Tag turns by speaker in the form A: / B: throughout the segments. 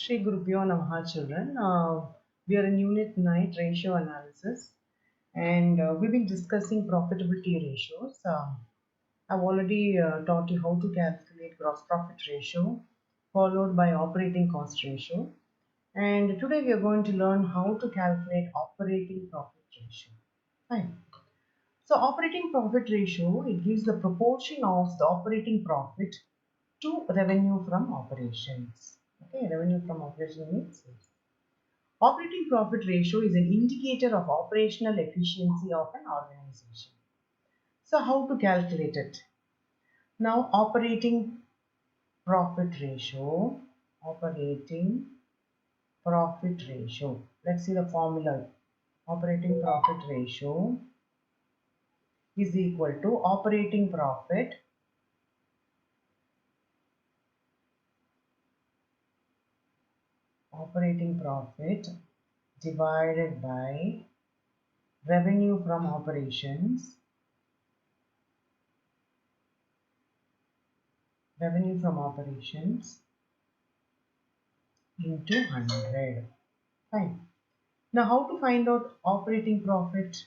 A: Shri Gurubhyo Namaha children. We are in Unit 9 Ratio Analysis and we've been discussing profitability ratios. I've already taught you how to calculate gross profit ratio followed by operating cost ratio. And today we are going to learn how to calculate operating profit ratio. Fine. So operating profit ratio, it gives the proportion of the operating profit to revenue from operations. Okay, revenue from operation means sales. Operating profit ratio is an indicator of operational efficiency of an organization. So how to calculate it? Now operating profit ratio, operating profit ratio. Let's see the formula. Operating profit ratio is equal to operating profit divided by revenue from operations into 100. Fine. Now how to find out operating profit?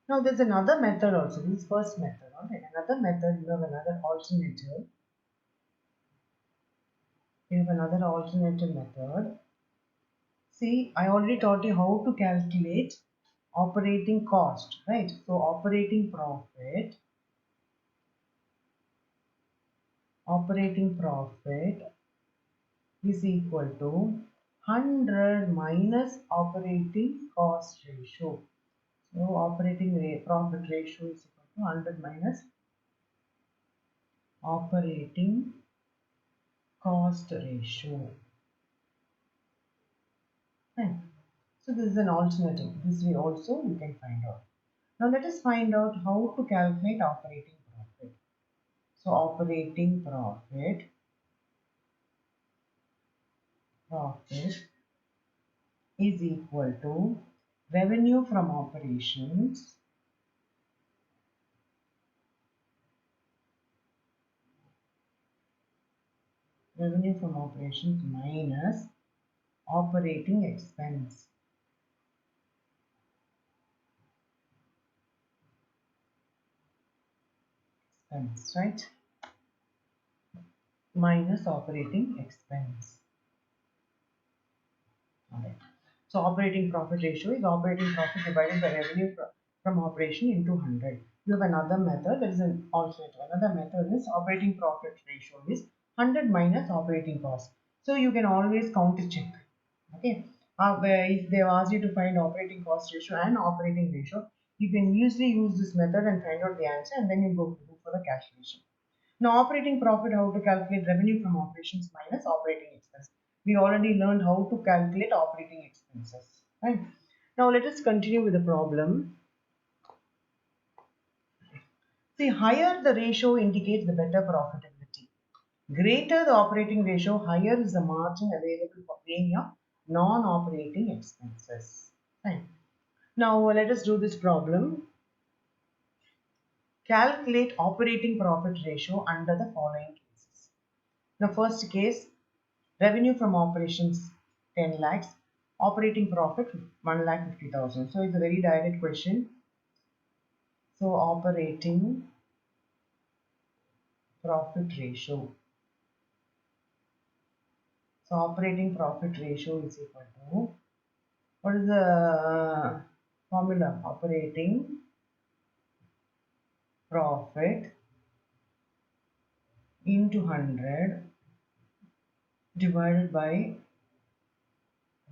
A: Now there's another method also. This is first method. Alright. Another method, you have another alternative. You have another alternative method. See, I already taught you how to calculate operating cost, right? So operating profit is equal to 100 minus operating cost ratio. So operating profit ratio is equal to 100 minus operating cost ratio. Fine. So this is an alternative. This way also you can find out. Now let us find out how to calculate operating profit. So operating profit is equal to revenue from operations minus operating expense. Right? Minus operating expense. Alright. So operating profit ratio is operating profit divided by revenue from operation into 100. You have another method, there is an alternative. Another method is operating profit ratio is 100 minus operating cost. So you can always counter check. Okay. Where if they ask you to find operating cost ratio and operating ratio, you can usually use this method and find out the answer and then you go for the calculation. Now operating profit, how to calculate revenue from operations minus operating expense. We already learned how to calculate operating expenses. Right? Now let us continue with the problem. See, higher the ratio indicates the better profitability. Greater the operating ratio, higher is the margin available for paying your non-operating expenses. Fine. Now let us do this problem. Calculate operating profit ratio under the following cases. The first case, revenue from operations 10 lakhs, operating profit 1,50,000. So it's a very direct question. So operating profit ratio. So operating profit ratio is equal to, what is the formula? Operating profit into 100 divided by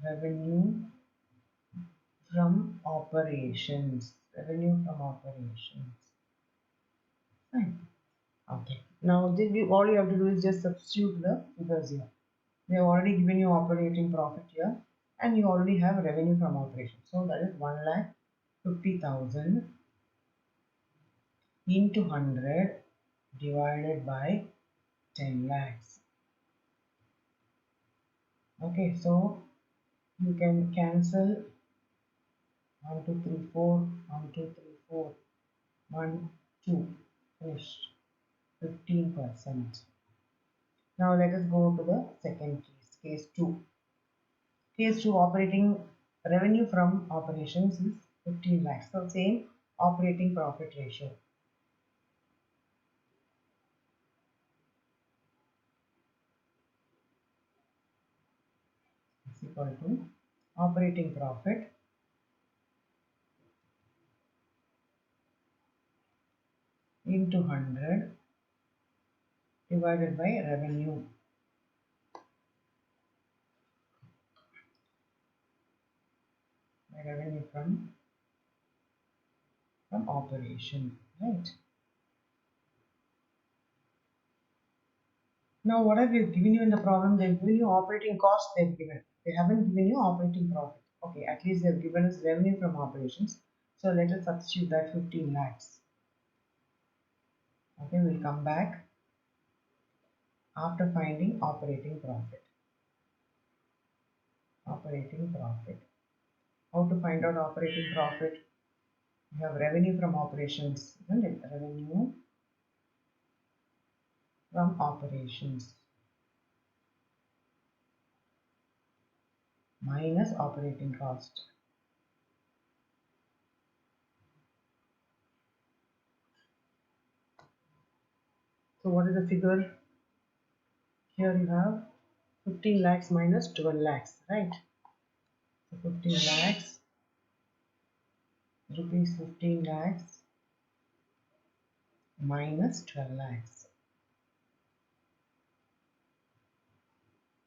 A: revenue from operations. Fine. Okay. Now all you have to do is just substitute the figures here. They have already given you operating profit here and you already have revenue from operations. So that is 1,50,000 into 100 divided by 10 lakhs. Okay, so you can cancel 1, 2, 3, 4, 1, 2, 3, 4, 1, 2, finished, 15%. Now let us go to the second case. case 2. Case 2, operating revenue from operations is 15 lakhs. So same operating profit ratio. Is equal to operating profit into 100 divided by revenue. Revenue from operation, right? Now, what have you given you in the problem? They've given you operating cost, they've given. They haven't given you operating profit. Okay, at least they've given us revenue from operations. So let us substitute that 15 lakhs. Okay, we'll come back after finding operating profit. Operating profit. How to find out operating profit? You have revenue from operations, isn't it? Revenue from operations minus operating cost. So what is the figure? Here you have 15 lakhs minus 12 lakhs, right? So 15 lakhs, rupees 15 lakhs minus 12 lakhs.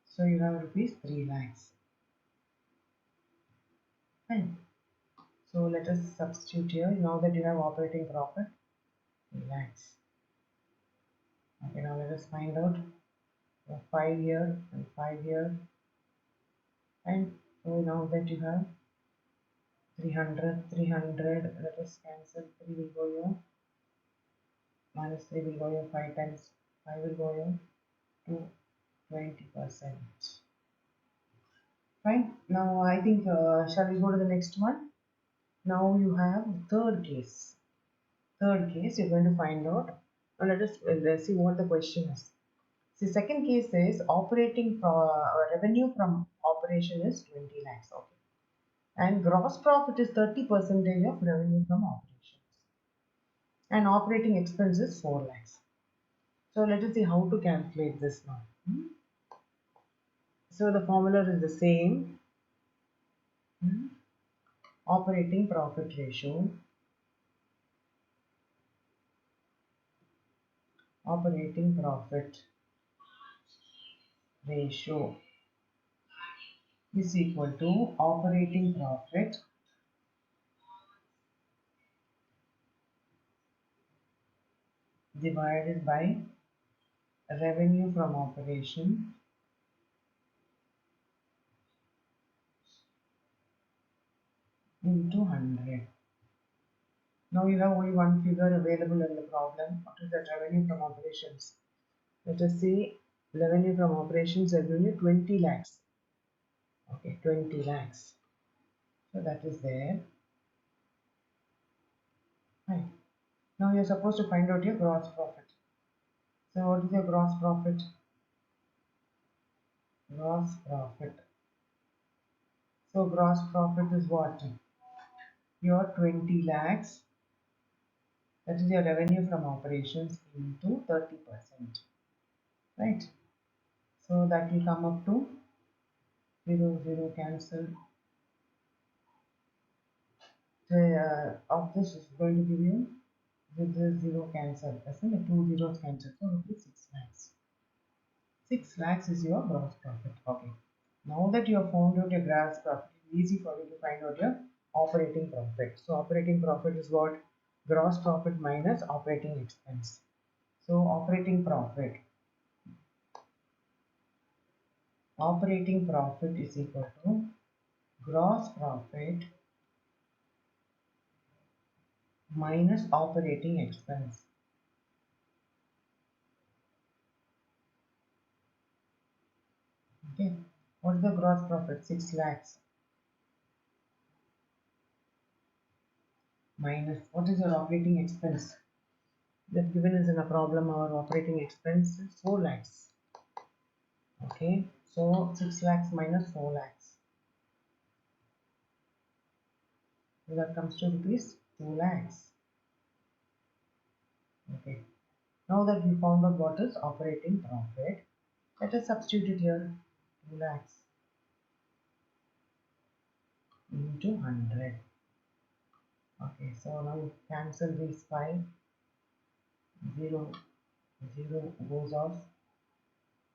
A: So you have rupees 3 lakhs. Fine. So let us substitute here. Now that you have operating profit, 3 lakhs. Okay, now let us find out 5 here and 5 here. And so now that you have 300, 300, let us cancel. 3 will go here. Minus 3 will go here 5 times. 5 will go here to 20%. Fine. Now I think shall we go to the next one? Now you have third case. Third case you're going to find out. Now let's see what the question is. The second case is operating revenue from operation is 20 lakhs. Okay. And gross profit is 30% of revenue from operations. And operating expense is 4 lakhs. So let us see how to calculate this now. So the formula is the same. Operating profit ratio. Operating profit ratio is equal to operating profit divided by revenue from operation into 100. Now you have only one figure available in the problem. What is that revenue from operations? Let us see, revenue from operations are given you 20 lakhs. Okay, 20 lakhs. So that is there. Fine. Now you are supposed to find out your gross profit. So what is your gross profit? Gross profit. So gross profit is what? Your 20 lakhs. That is your revenue from operations into 30%. Right? So that will come up to 0, 0 cancel. So of this is going to give you with the 0 cancel. Isn't it? 2 zeros cancel. So rupees 6 lakhs. 6 lakhs is your gross profit. Okay. Now that you have found out your gross profit, it's easy for you to find out your operating profit. So operating profit is what? Gross profit minus operating expense. So operating profit is equal to gross profit minus operating expense. Okay, what's the gross profit? 6 lakhs minus what is your operating expense? That given is in a problem, our operating expense is 4 lakhs. Okay, so 6 lakhs minus 4 lakhs. So that comes to rupees 2 lakhs. Okay, now that we found out what is operating profit, let us substitute it here. 2 lakhs into 100. Okay, so now cancel these 5, 0, 0 goes off,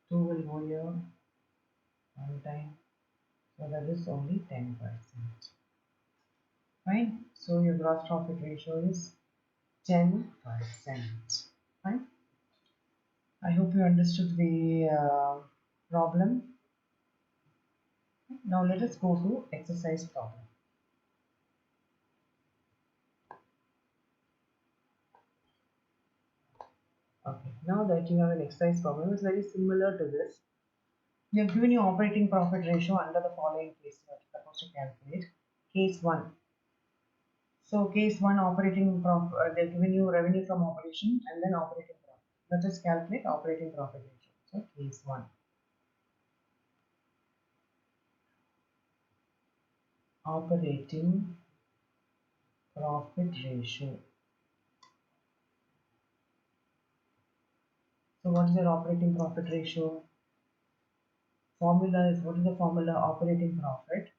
A: 2 will go here, one time, so that is only 10%. Fine, so your gross profit ratio is 10%. Fine, I hope you understood the problem. Now let us go to exercise problem. Okay, now that you have an exercise problem, it's very similar to this. They have given you operating profit ratio under the following case you are supposed to calculate. Case 1. So case 1 operating profit, they've given you revenue from operation and then operating profit. Let us calculate operating profit ratio. So case 1. Operating profit ratio. So what is your operating profit ratio? Formula is, what is the formula? Operating profit.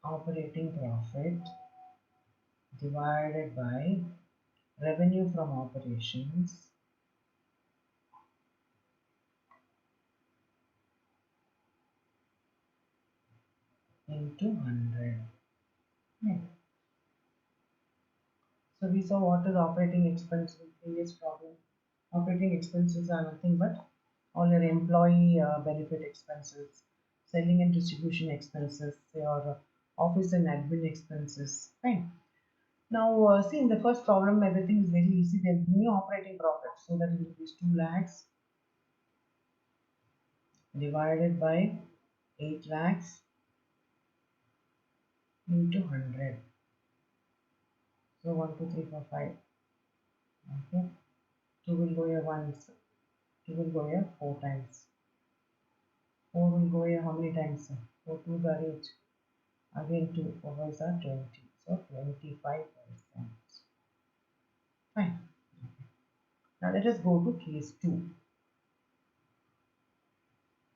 A: Operating profit divided by revenue from operations into 100. Yeah. So we saw what is operating expense in previous problem. Operating expenses are nothing but all your employee benefit expenses, selling and distribution expenses, your office and admin expenses. Fine. Now, see in the first problem, everything is very easy. They have given you operating profit, so that is rupees 2 lakhs divided by 8 lakhs into 100. So 1, 2, 3, 4, 5. Okay. 2 will go here once. 2 will go here 4 times. 4 will go here how many times? 4 2s are 8. Again 2. 4 5s are 20. So 25%. Fine. Now let us go to case 2.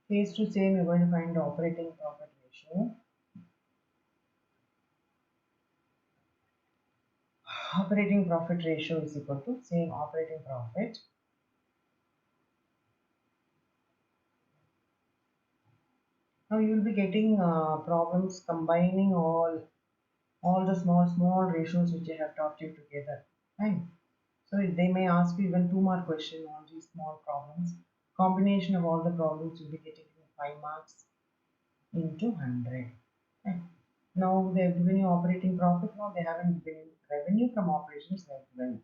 A: Case 2 same, we're going to find the operating profit ratio. Operating profit ratio is equal to same operating profit. Now you will be getting problems combining all the small ratios which I have taught you together. Fine. So they may ask you even 2 mark question on these small problems. Combination of all the problems will be getting 5 marks into 100. Fine. Now they have given you operating profit. Now they haven't given revenue from operations. They have given.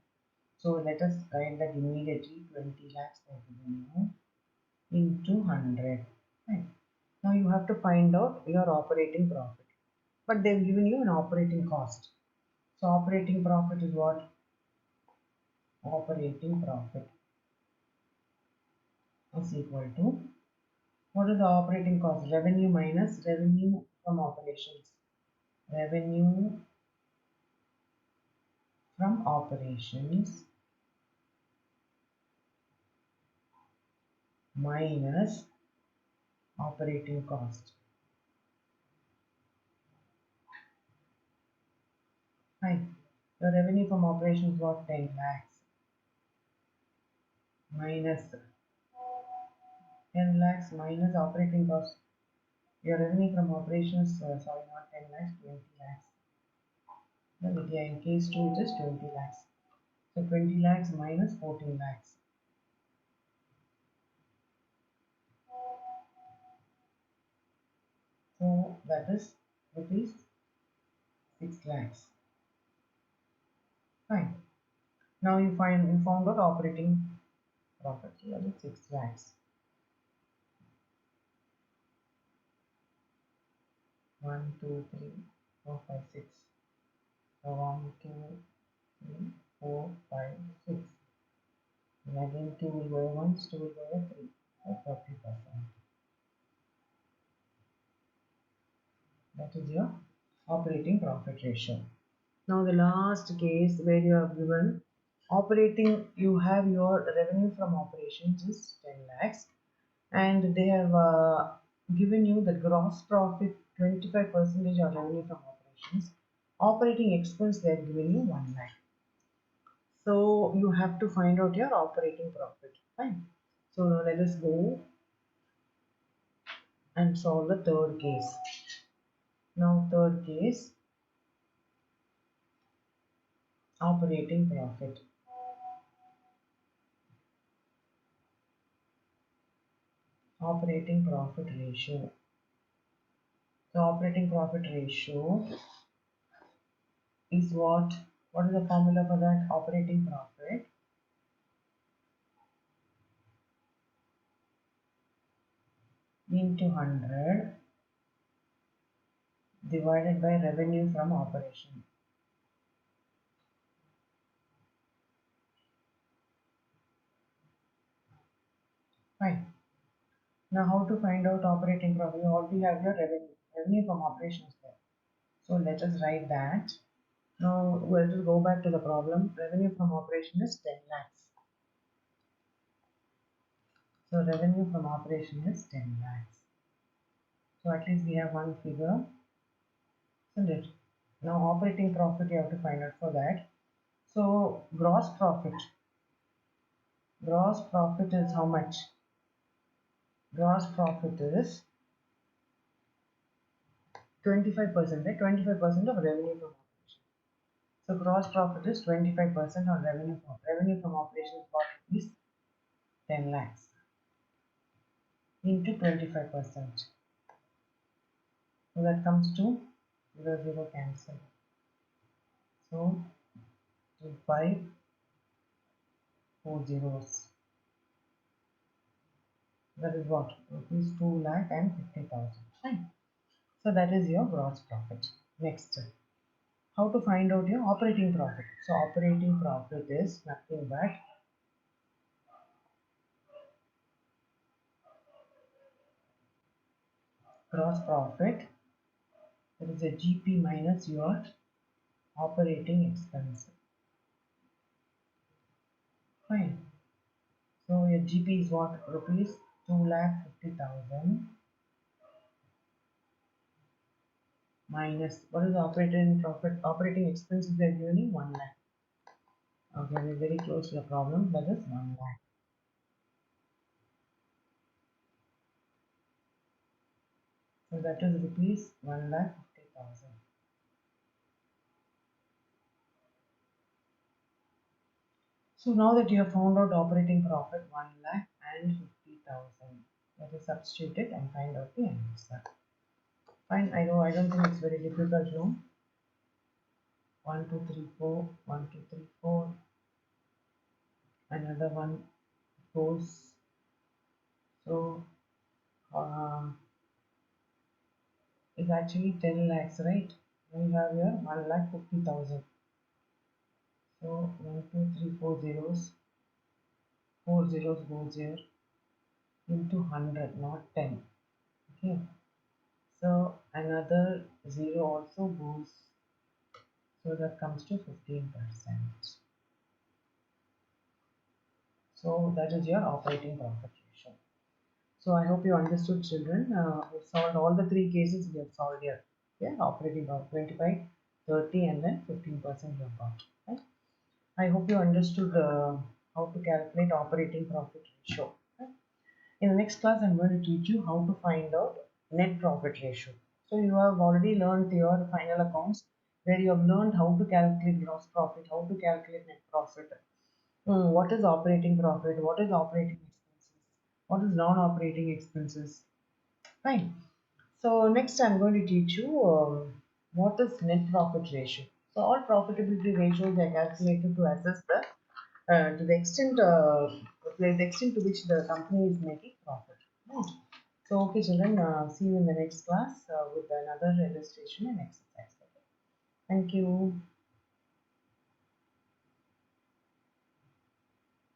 A: So let us write that immediately. 20 lakhs they have given you into 100. Fine. Now you have to find out your operating profit. But they've given you an operating cost. So operating profit is what? Operating profit is equal to, what is the operating cost? Revenue minus revenue from operations. Revenue from operations minus operating cost. Fine. The revenue from operations was 10 lakhs minus 10 lakhs minus operating cost. Your revenue from operations, sorry, not 10 lakhs, 20 lakhs. No, yeah, in case 2 it is 20 lakhs. So 20 lakhs minus 14 lakhs. So that is rupees 6 lakhs. Fine. Now you found out operating profit. So that is 6 lakhs. 1, 2, 3, 4, 5, 6. So 1, 2, 3, 4, 5, 6. And again 2 will go once, 2 will go 3, so 30%. That is your operating profit ratio. Now the last case where you have given operating, you have your revenue from operations is 10 lakhs and they have given you the gross profit 25% of revenue from operations. Operating expense they have given you 1 lakh. So you have to find out your operating profit. Fine. So now let us go and solve the third case. Now third case, operating profit. Operating profit ratio. The operating profit ratio is what? What is the formula for that? Operating profit into 100 divided by revenue from operation. Fine. Now how to find out operating profit? You already have your revenue. Revenue from operations there. So let us write that. Now we'll just go back to the problem. Revenue from operation is 10 lakhs. So revenue from operation is 10 lakhs. So at least we have one figure, isn't it? Now operating profit you have to find out for that. So gross profit. Gross profit is how much? Gross profit is 25%, right? 25% of revenue from operation. So gross profit is 25% on revenue from operations what is 10 lakhs into 25%. So that comes to 0 0 cancel. So 2 5 4 zeros. That is what? Rupees 2 lakh and 50,000. Fine. So that is your gross profit. Next, how to find out your operating profit? So operating profit is nothing but gross profit. That is a GP minus your operating expense. Fine. So your GP is what? Rupees 2,50,000 minus what is the operating profit? Operating expenses they are giving 1 lakh. Okay, we're very close to the problem. That is 1 lakh. So that is rupees 1,50,000. So now that you have found out operating profit 1 lakh and 50,000, let us substitute it and find out the answer. Fine, I know I don't think it's very difficult no. 1 2 3 4 1 2 3 4. Another one goes so it's actually 10 lakhs, right? We have here 1,50,000. So 1 2 3 4 zeros, 4 zeros goes here into 100, not 10. Okay. So another 0 also goes, so that comes to 15%. So that is your operating profit ratio. So I hope you understood, children. We solved all the three cases we have solved here. Yeah, operating profit 25, 30 and then 15% you have got. Right? I hope you understood how to calculate operating profit ratio. Right? In the next class, I'm going to teach you how to find out net profit ratio. So you have already learned your final accounts where you have learned how to calculate gross profit, how to calculate net profit, what is operating profit, what is operating expenses, what is non-operating expenses. Fine. So next I'm going to teach you what is net profit ratio. So all profitability ratios are calculated to assess the to the extent to which the company is making profit. Right. So okay children, see you in the next class with another illustration and exercise. Thank you.